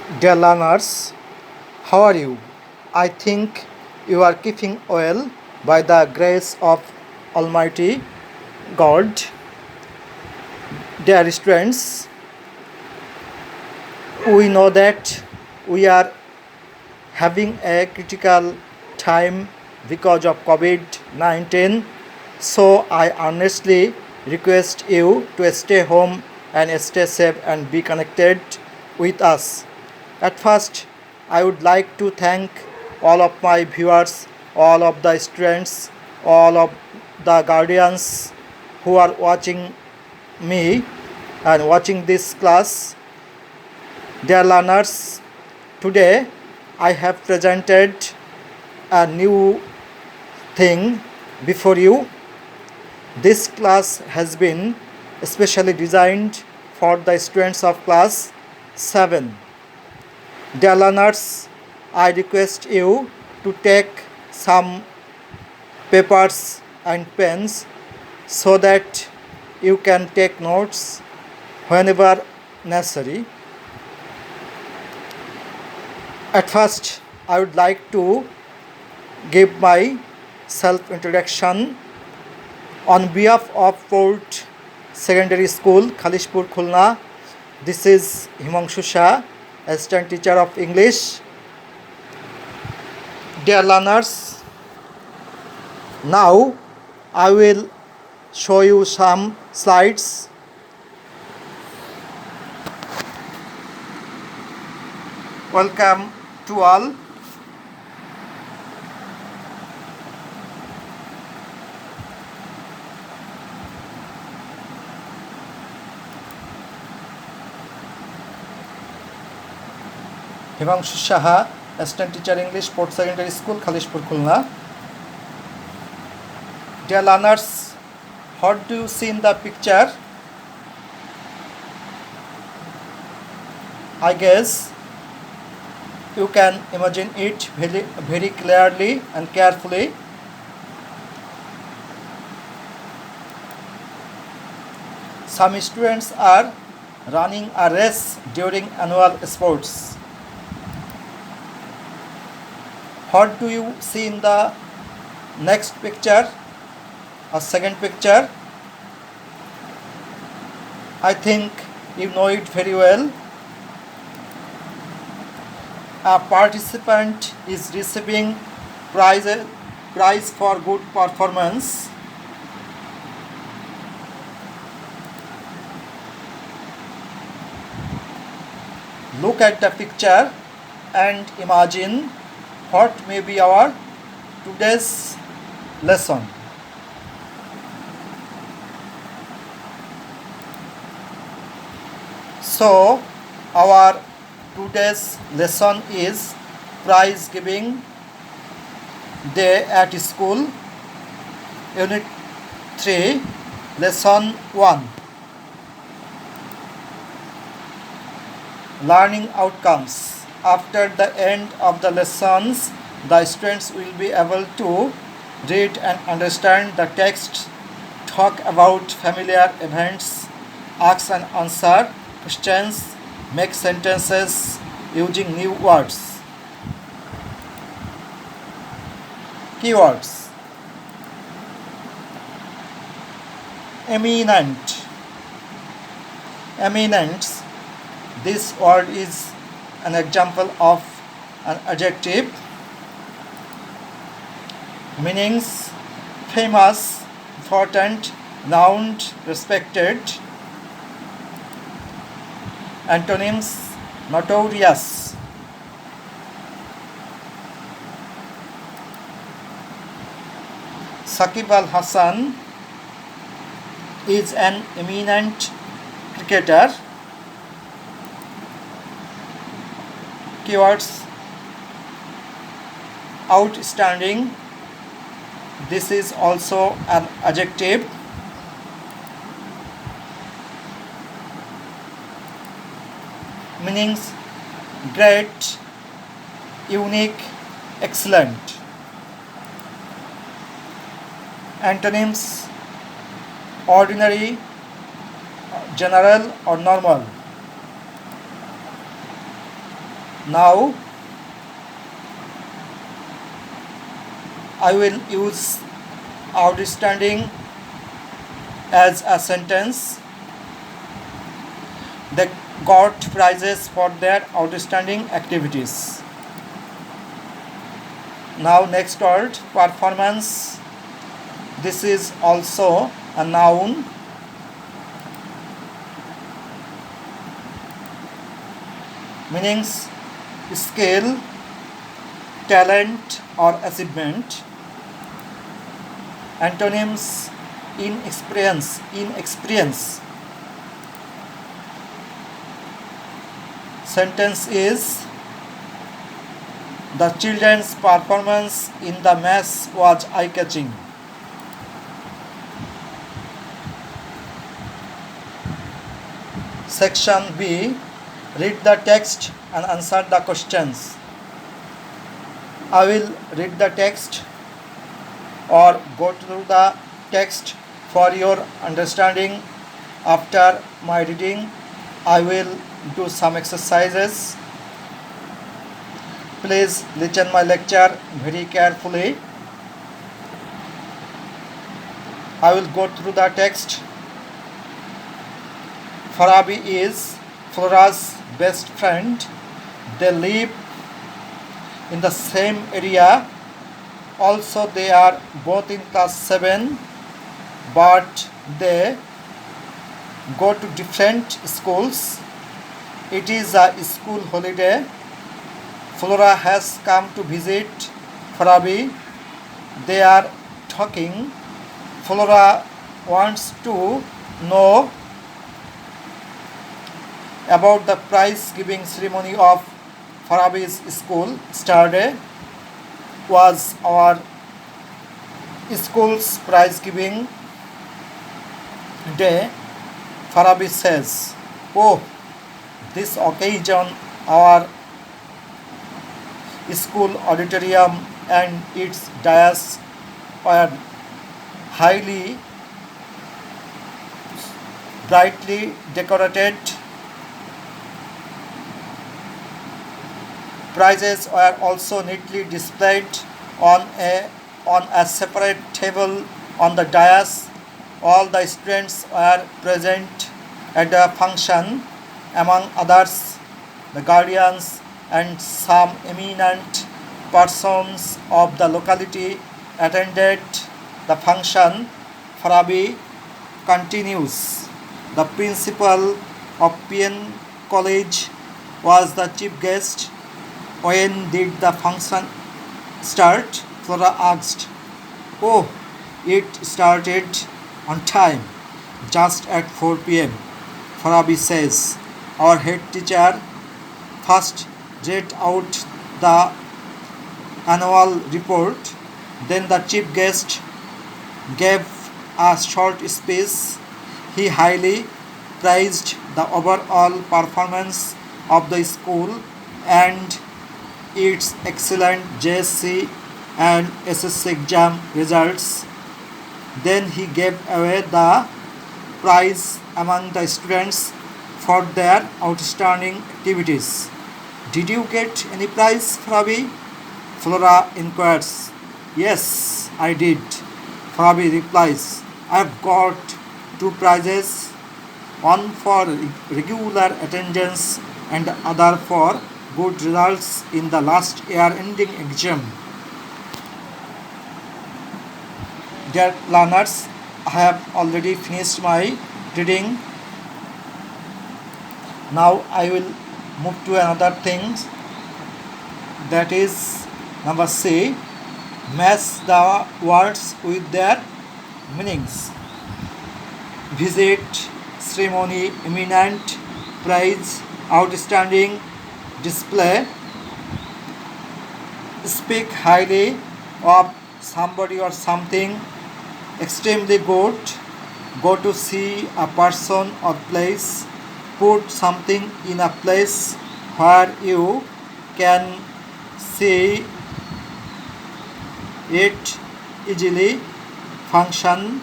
Dear learners, how are you? I think you are keeping well by the grace of Almighty God. Dear students, we know that we are having a critical time because of COVID 19. So I earnestly request you to stay home and stay safe and be connected with us. At first, I would like to thank all of my viewers, all of the students, all of the guardians who are watching me and watching this class. Dear learners, today I have presented a new thing before you. This class has been specially designed for the students of class 7. Dear learners, I request you to take some papers and pens so that you can take notes whenever necessary. At first, I would like to give my self introduction on behalf of Port Secondary School, Khalishpur, Khulna. This is Himanshu Shah, Assistant Teacher of English. Dear learners, now I will show you some slides. Welcome to all. Himanshu Shah, Assistant Teacher English, Port Secondary School, Khalishpur, Khulna. Dear learners, what do you see in the picture? I guess you can imagine it very clearly and carefully. Some students are running a race during annual sports. What do you see in the next picture or second picture? I think you know it very well. A participant is receiving prize for good performance. Look at the picture and imagine what may be our today's lesson. So, our today's lesson is prize giving day at school, unit 3, lesson 1. Learning outcomes. After the end of the lessons, the students will be able to read and understand the text, talk about familiar events, ask and answer questions, make sentences using new words. Keywords. Eminent. Eminence. This word is an example of an adjective. Meanings: famous, important, renowned, respected. Antonyms: notorious. Shakib Al Hasan is an eminent cricketer. Keywords: outstanding. This is also an adjective. Meanings: great, unique, excellent. Antonyms: ordinary, general or normal. Now I will use outstanding as a sentence. They got prizes for their outstanding activities. Now next word, performance. This is also a noun. Meanings: skill, talent or achievement. Antonyms: inexperience. Sentence is: the children's performance in the match was eye-catching. Section B. Read the text and answer the questions. I will read the text or go through the text for your understanding. After my reading, I will do some exercises. Please listen my lecture very carefully. I will go through the text. Farabi is Flora's best friend. They live in the same area. Also, they are both in class 7, but they go to different schools. It is a school holiday. Flora has come to visit Farabi. They are talking. Flora wants to know about the prize giving ceremony of Farabi's school. Saturday was our school's prize giving day. Farabi says, "Oh, this occasion our school auditorium and its dais were highly brightly decorated. Prizes were also neatly displayed on a separate table on the dais. All the students were present at the function. Among others, the guardians and some eminent persons of the locality attended the function." Farabi continues. The principal of PN College was the chief guest. "When did the function start?" Flora asked. "Oh, it started on time, just at 4 p.m. Farabi says. Our head teacher first read out the annual report. Then the chief guest gave a short speech. He highly praised the overall performance of the school and its excellent JSC and SSC exam results. Then he gave away the prize among the students for their outstanding activities. "Did you get any prize, Farabi?" Flora inquires. "Yes, I did," Farabi replies. "I've got 2 prizes, one for regular attendance and the other for good results in the last year ending exam." Dear learners, I have already finished my reading. Now I will move to another thing, that is number C. Match the words with their meanings. Visit, ceremony, eminent, prize, outstanding, display. Speak highly of somebody or something. Extremely good. Go to see a person or place. Put something in a place where you can see it easily. Function.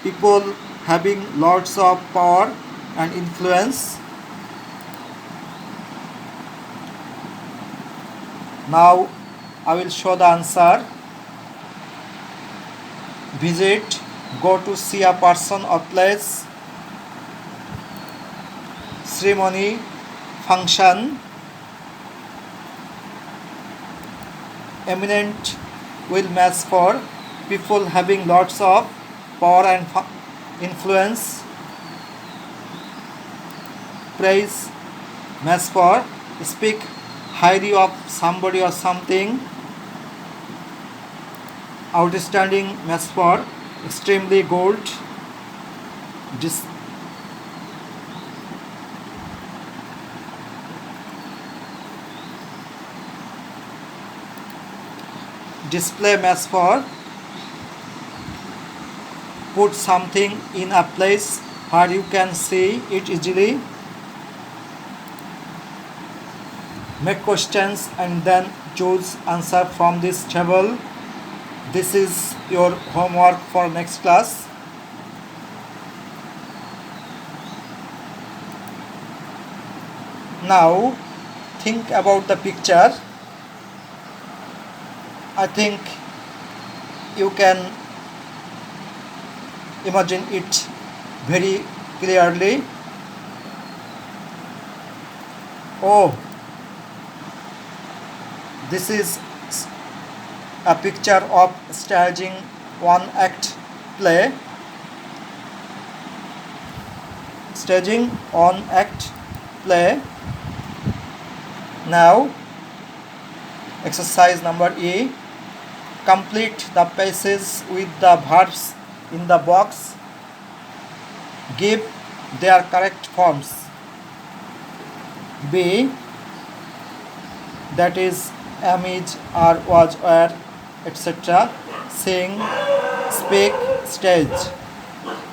People having lots of power and influence. Now I will show the answer. Visit, go to see a person or place. Ceremony, function. Eminent will match for people having lots of power and influence. Praise match for speak highly of somebody or something. Outstanding match for extremely good. Display match for put something in a place where you can see it easily. Make questions and then choose answer from this table. This is your homework for next class. Now think about the picture. I think you can imagine it very clearly. Oh, this is a picture of staging one act play. Staging one act play. Now, exercise number E. Complete the passages with the verbs in the box. Give their correct forms. B. That is am, is, are, was, were, etc. Sing, speak, stage.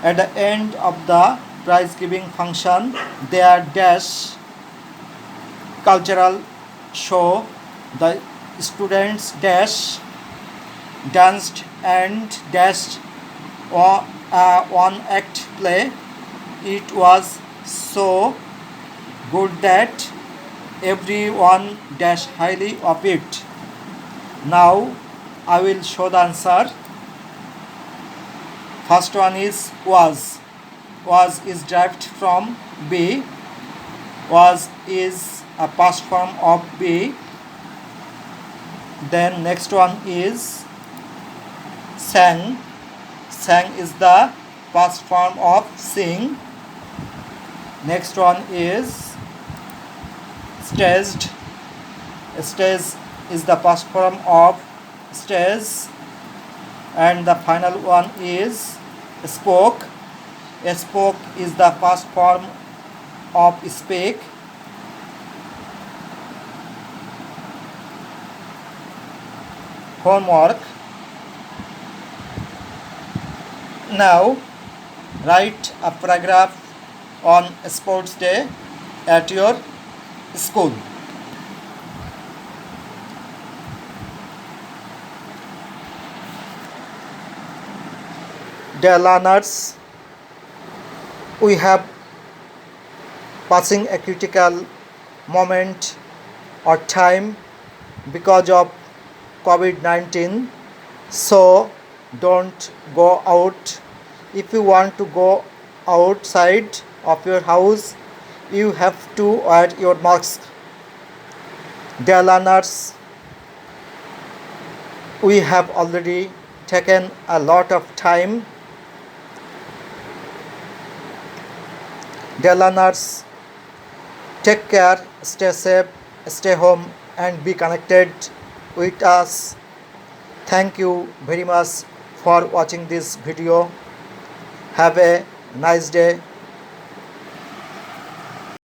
At the end of the prize giving function, their dash cultural show. The students dash danced and dashed one act play. It was so good that everyone dashed highly of it. Now I will show the answer. First one is was. Was is derived from be. Was is a past form of be. Then next one is sang. Sang is the past form of sing. Next one is staged. Stage is the past form of stage. And the final one is spoke. Spoke is the past form of speak. Homework. Now write a paragraph on sports day at your school. Dear learners, we have passing a critical moment or time because of COVID-19. So don't go out. If you want to go outside of your house, you have to wear your mask. Dear learners, we have already taken a lot of time. Dear learners, take care, stay safe, stay home and be connected with us. Thank you very much for watching this video. Have a nice day.